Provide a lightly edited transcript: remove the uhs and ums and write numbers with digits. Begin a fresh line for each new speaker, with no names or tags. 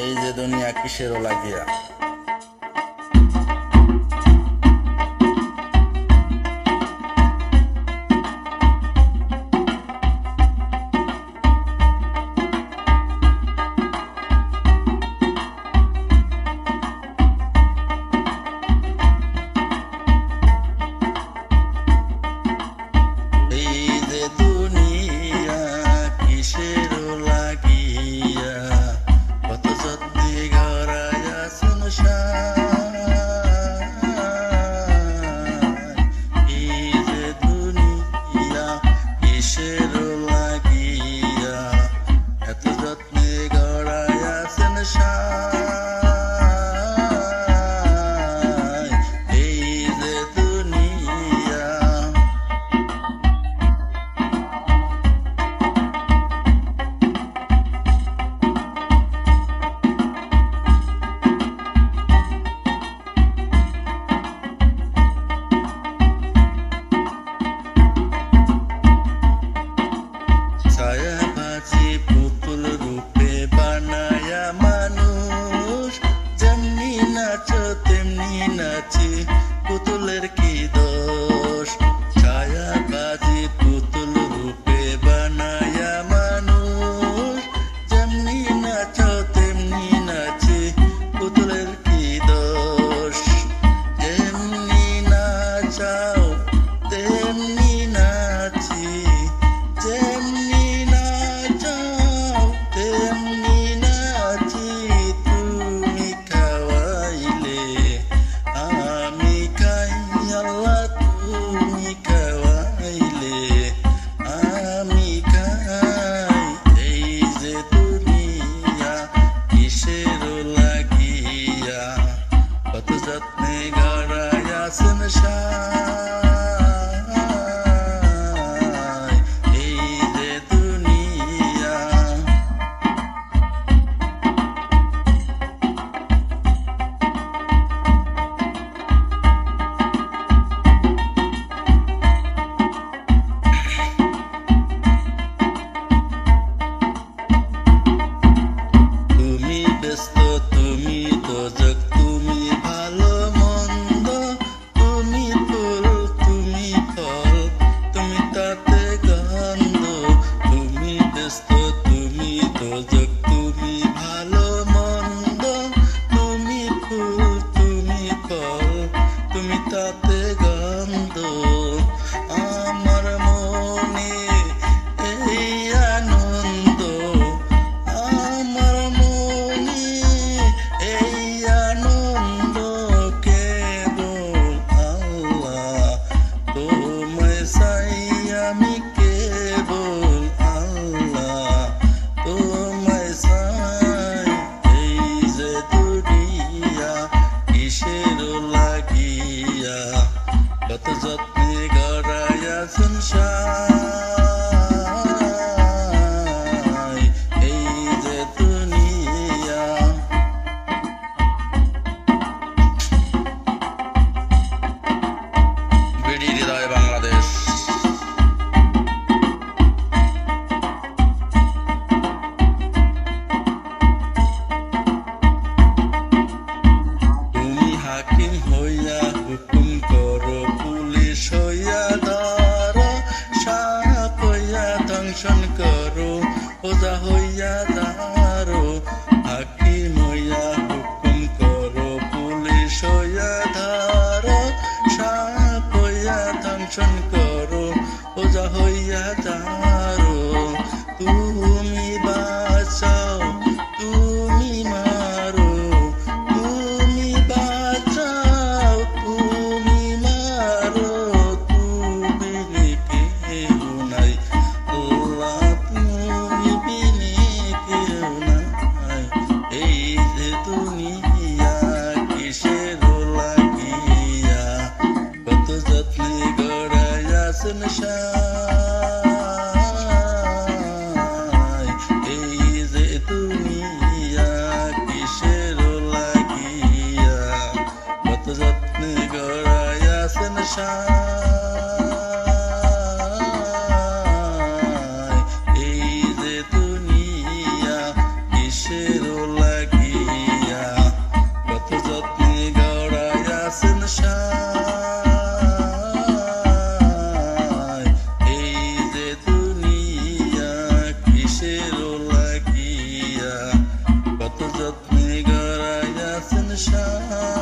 এই যে দুনিয়া কিসের লাগিয়া। এই যে দুনিয়া কিসের লাগিয়া, কত যত্নে গড়াইয়া সংসার। এই যে দুনিয়া কিসের লাগিয়া, এত যত্নে গড়াইয়া সংসার। এই যে দুনিয়া। ছায়াবাজি পুতুল রূপে বানায়া মানুষ, যেমনি নাচো তেমনি নাচি, পুতুলের কি দোষ। ছায়াবাজি পুতুল রূপে বানায়া মানুষ, যেমনি নাচো তেমনি নাচি, পুতুলের কি দোষ। যেমনি নাচাও তেমনি নাচি, যেমনি নাচাও তেমনি নাচি। তুমি খাওয়াইলে আমি খাই আল্লাহ, তুমি খাওয়াইলে আমি খাই। এই যে দুনিয়া কিসের লাগিয়া, কত যত্নে গড়াইয়া সংসার। এই যে দুনিয়া। তুমি ব্যস্ত, তুমি দোজক, তুমি ভালো মন্দ, তুমি ফুল, তুমি ফল, তুমি তাতে গন্ধ। তুমি ব্যস্ত, তুমি দোজক, তুমি ভালো মন্দ, তুমি ফুল, তুমি ফল, তুমি তাতে গন্ধ। আমার মনে এই আনন্দ, আমার মনে এই আনন্দ, কেবল আল্লাহ তোমায় চাই আমি, কেবল আল্লাহ তোমায় চাই। এই যে দুনিয়া কিসের লাগিয়া, কত যত্নে গড়াইয়া সংসার। এই যে দুনিয়া। বিডি হৃদয় বাংলাদেশ। তুমি হাকিম হইয়া হুকুম করো, পুলিশ হইয়া ধরো, সাপ হইয়া দংশন করো, ওজা হইয়া দাঁড়ো। হাকিম হইয়া হুকুম করো, পুলিশ হইয়া ধরো, সাপ হইয়া দংশন করো, ওজা হইয়া দাঁড়ো। তুমি বাঁচাও, তুমি মারো, তুমি বাঁচাও, তুমি মারো, তুমি কেউ নাই আল্লাহ, তুমি বিনে কেউ নাই। এই যে দুনিয়া কিসের লাগিয়া, কত যত্নে গড়াইয়া সংসার। আশা